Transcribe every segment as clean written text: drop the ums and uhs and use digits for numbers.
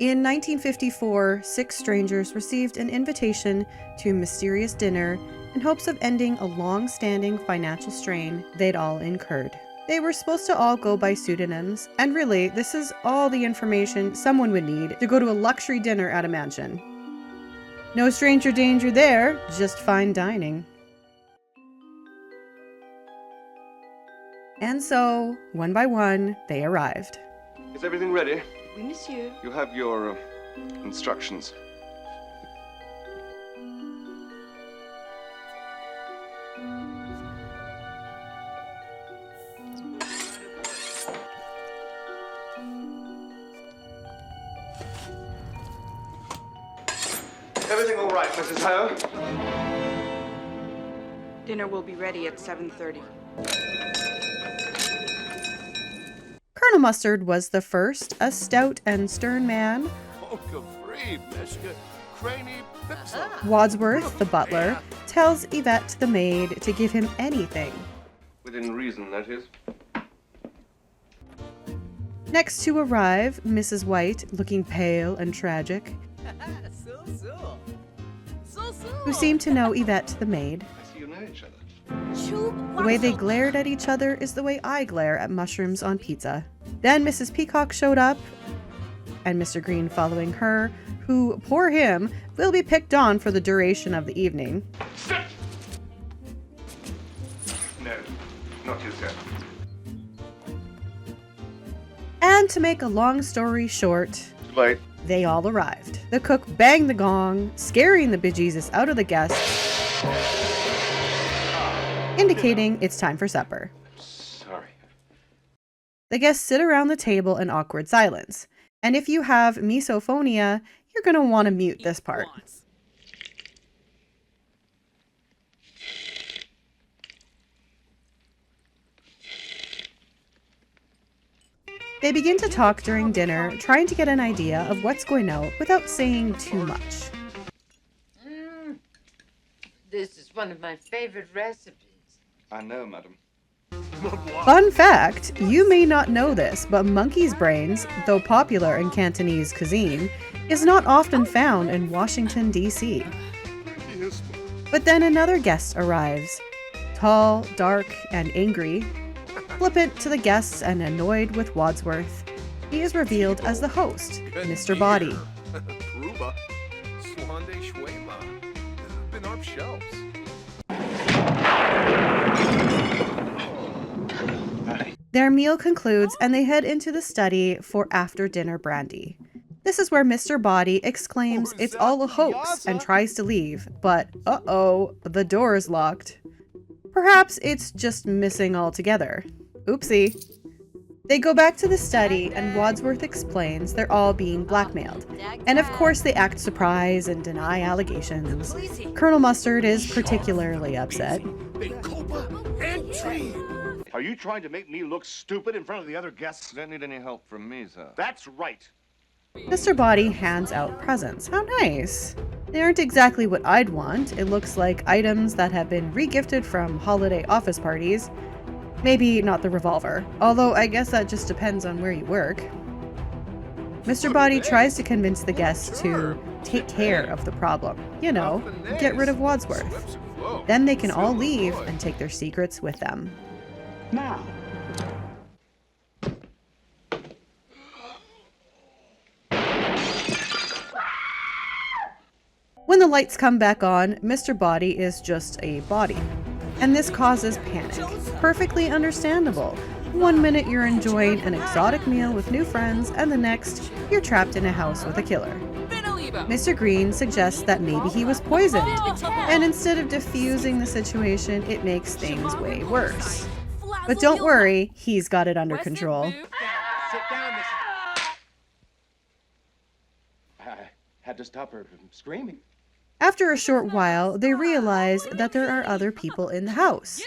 In 1954, 6 strangers received an invitation to a mysterious dinner in hopes of ending a long-standing financial strain they'd all incurred. They were supposed to all go by pseudonyms, and really, this is all the information someone would need to go to a luxury dinner at a mansion. No stranger danger there, just fine dining. And so, one by one, they arrived. Is everything ready? Oui, monsieur. You have your instructions. Everything all right, Mrs. Ho? Dinner will be ready at 7:30. Colonel Mustard was the first, a stout and stern man. Wadsworth, the butler, tells Yvette, the maid, to give him anything. Within reason, that is. Next to arrive, Mrs. White, looking pale and tragic, who seemed to know Yvette, the maid. I see you know each other. The way they glared at each other is the way I glare at mushrooms on pizza. Then Mrs. Peacock showed up, and Mr. Green following her, who, poor him, will be picked on for the duration of the evening. Sit! No, not just yet. And to make a long story short, Too late. they all arrived. The cook banged the gong, scaring the bejesus out of the guests, indicating it's time for supper. Sorry. The guests sit around the table in awkward silence. And if you have misophonia, you're going to want to mute this part. They begin to talk during dinner, trying to get an idea of what's going out without saying too much. This is one of my favorite recipes. I know, madam. Fun fact, you may not know this, but monkey's brains, though popular in Cantonese cuisine, is not often found in Washington, D.C. But then another guest arrives. Tall, dark, and angry. Flippant to the guests and annoyed with Wadsworth. He is revealed as the host, Mr. Body. Their meal concludes and they head into the study for after-dinner brandy. This is where Mr. Body exclaims it's all a hoax and tries to leave, but uh-oh, the door is locked. Perhaps it's just missing altogether. Oopsie. They go back to the study and Wadsworth explains they're all being blackmailed. And of course they act surprised and deny allegations. Colonel Mustard is particularly upset. Are you trying to make me look stupid in front of the other guests? Don't need any help from me, sir. That's right. Mr. Body hands out presents. How nice. They aren't exactly what I'd want. It looks like items that have been regifted from holiday office parties. Maybe not the revolver, although I guess that just depends on where you work. Mr. Body tries to convince the guests to take care of the problem. You know, get rid of Wadsworth. Then they can all leave and take their secrets with them. Now. When the lights come back on, Mr. Body is just a body. And this causes panic. Perfectly understandable. One minute you're enjoying an exotic meal with new friends, and the next, you're trapped in a house with a killer. Mr. Green suggests that maybe he was poisoned, and instead of diffusing the situation, it makes things way worse. But don't worry, he's got it under control. Sit down, Miss. I had to stop her from screaming. After a short while, they realize that there are other people in the house.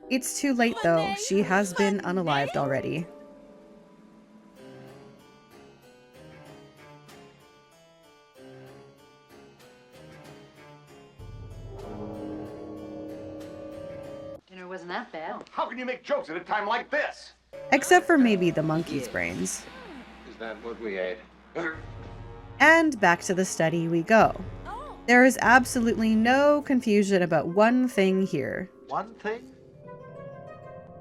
It's too late though, she has been unalived already. wasn't that bad. How can you make jokes at a time like this? Except for maybe the monkey's brains. Is that what we ate? And back to the study we go. There is absolutely no confusion about one thing here. One thing?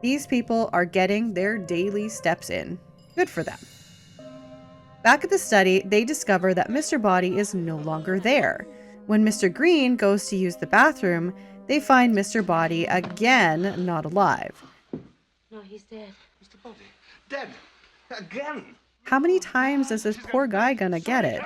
These people are getting their daily steps in. Good for them. Back at the study, they discover that Mr. Body is no longer there. When Mr. Green goes to use the bathroom, they find Mr. Body again not alive. No, he's dead. Mr. Body. Dead. Again. How many times is this poor guy gonna get it?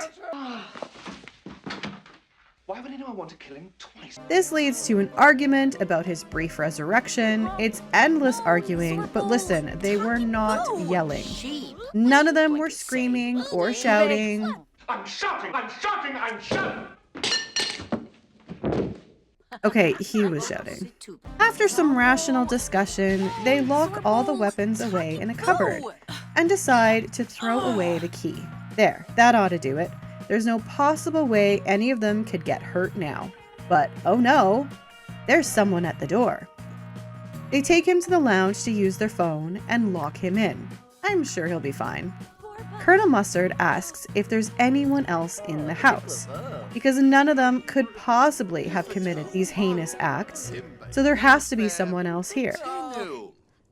Why would anyone want to kill him twice? This leads to an argument about his brief resurrection. It's endless arguing, but listen, they were not yelling. None of them were screaming or shouting. I'm shouting! I'm shouting! I'm shouting! Okay, he was shouting. After some rational discussion, they lock all the weapons away in a cupboard and decide to throw away the key. There, that ought to do it. There's no possible way any of them could get hurt now. But oh no, there's someone at the door. They take him to the lounge to use their phone and lock him in. I'm sure he'll be fine. Colonel Mustard asks if there's anyone else in the house, because none of them could possibly have committed these heinous acts, so there has to be someone else here.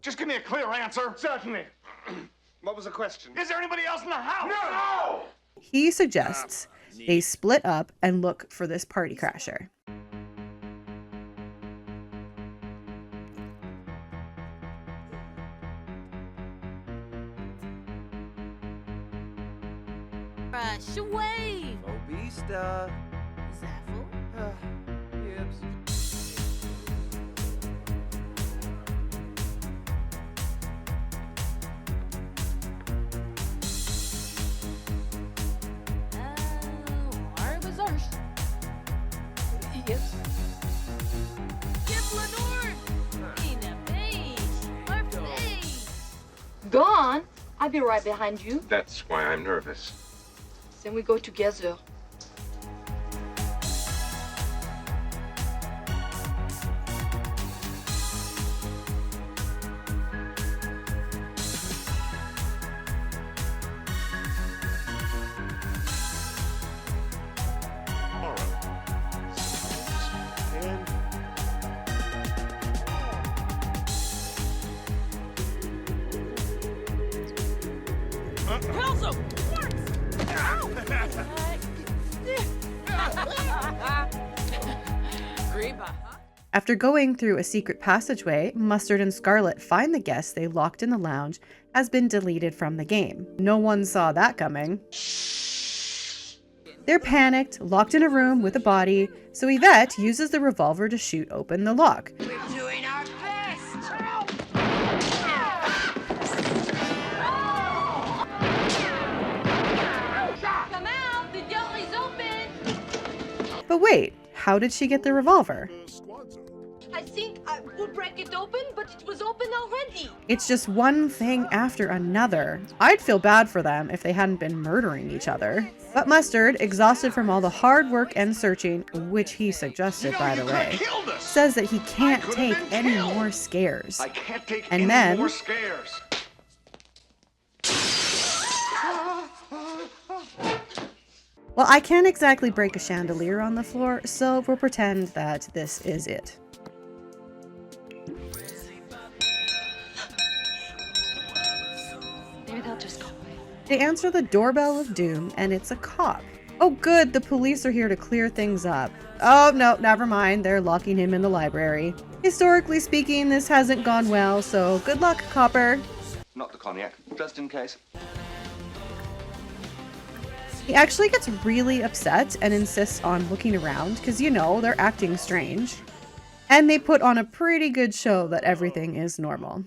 Just give me a clear answer. Certainly. What was the question? Is there anybody else in the house? No! He suggests they split up and look for this party crasher. Rush away! Obista. Zaffle? Gibbs. Arbazarsh. Yes. Give Lenore! In a base! Birthday! Gone? I'll be right behind you. That's why I'm nervous. Then we go together. Kelso! Creeper, huh? After going through a secret passageway, Mustard and Scarlet find the guest they locked in the lounge has been deleted from the game. No one saw that coming. They're panicked, locked in a room with a body, so Yvette uses the revolver to shoot open the lock. We're doing our best. Come out! The door is open! But wait, how did she get the revolver? I think I would break it open, but it was open already. It's just one thing after another. I'd feel bad for them if they hadn't been murdering each other. But Mustard, exhausted from all the hard work and searching, which he suggested by the way, says that he can't take any more scares. I can't take And any then- more scares. Well, I can't exactly break a chandelier on the floor, so we'll pretend that this is it. Maybe they'll just go away. They answer the doorbell of doom, and it's a cop. Oh good, the police are here to clear things up. Oh no, never mind, they're locking him in the library. Historically speaking, this hasn't gone well, so good luck, copper. Not the cognac, just in case. He actually gets really upset and insists on looking around, because you know, they're acting strange. And they put on a pretty good show that everything is normal.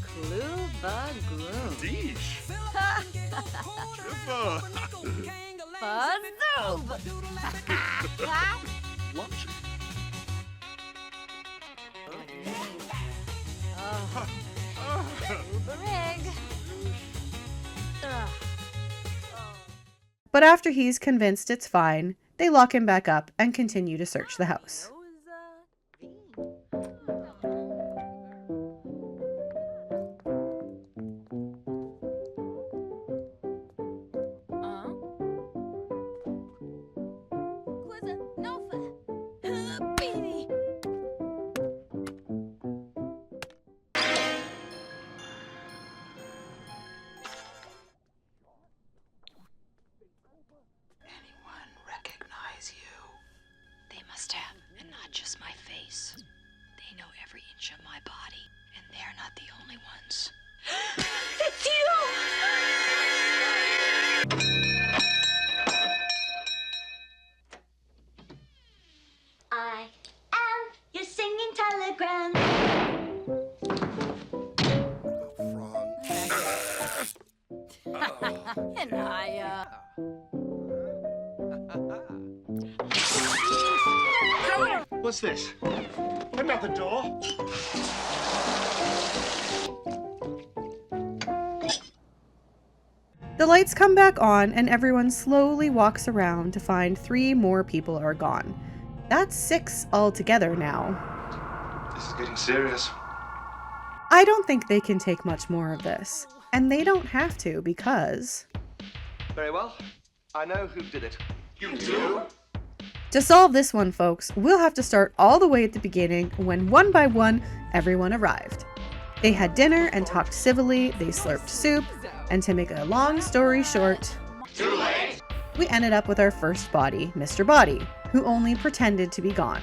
Clue the groom. Deesh. Lunch. Rig. But after he's convinced it's fine, they lock him back up and continue to search the house. Anyone recognize you? They must have, and not just my face. They know every inch of my body, and they're not the only ones. It's you! I am your singing telegram. And I, What's this? Another door? The lights come back on and everyone slowly walks around to find 3 more people are gone. That's 6 altogether now. This is getting serious. I don't think they can take much more of this. And they don't have to because... Very well. I know who did it. You do? To solve this one, folks, we'll have to start all the way at the beginning when one by one, everyone arrived. They had dinner and talked civilly, they slurped soup, and to make a long story short, Too late. we ended up with our first body, Mr. Body, who only pretended to be gone.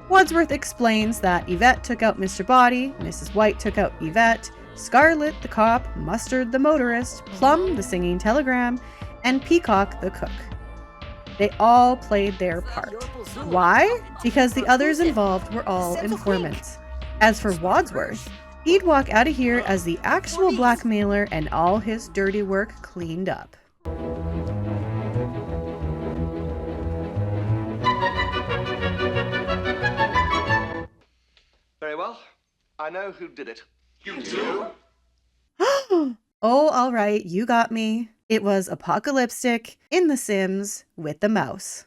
Wadsworth explains that Yvette took out Mr. Body, Mrs. White took out Yvette, Scarlet the cop, Mustard the motorist, Plum the singing telegram, and Peacock the cook. They all played their part. Why? Because the others involved were all informants. As for Wadsworth, he'd walk out of here as the actual blackmailer and all his dirty work cleaned up. Very well. I know who did it. You do? Oh, all right, you got me. It was apocalyptic in The Sims with the mouse.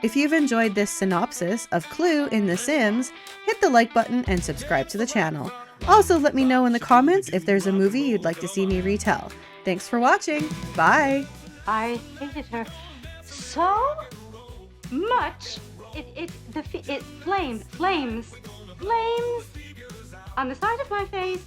If you've enjoyed this synopsis of Clue in The Sims, hit the like button and subscribe to the channel. Also, let me know in the comments if there's a movie you'd like to see me retell. Thanks for watching. Bye. I hated her so much. It flames on the side of my face.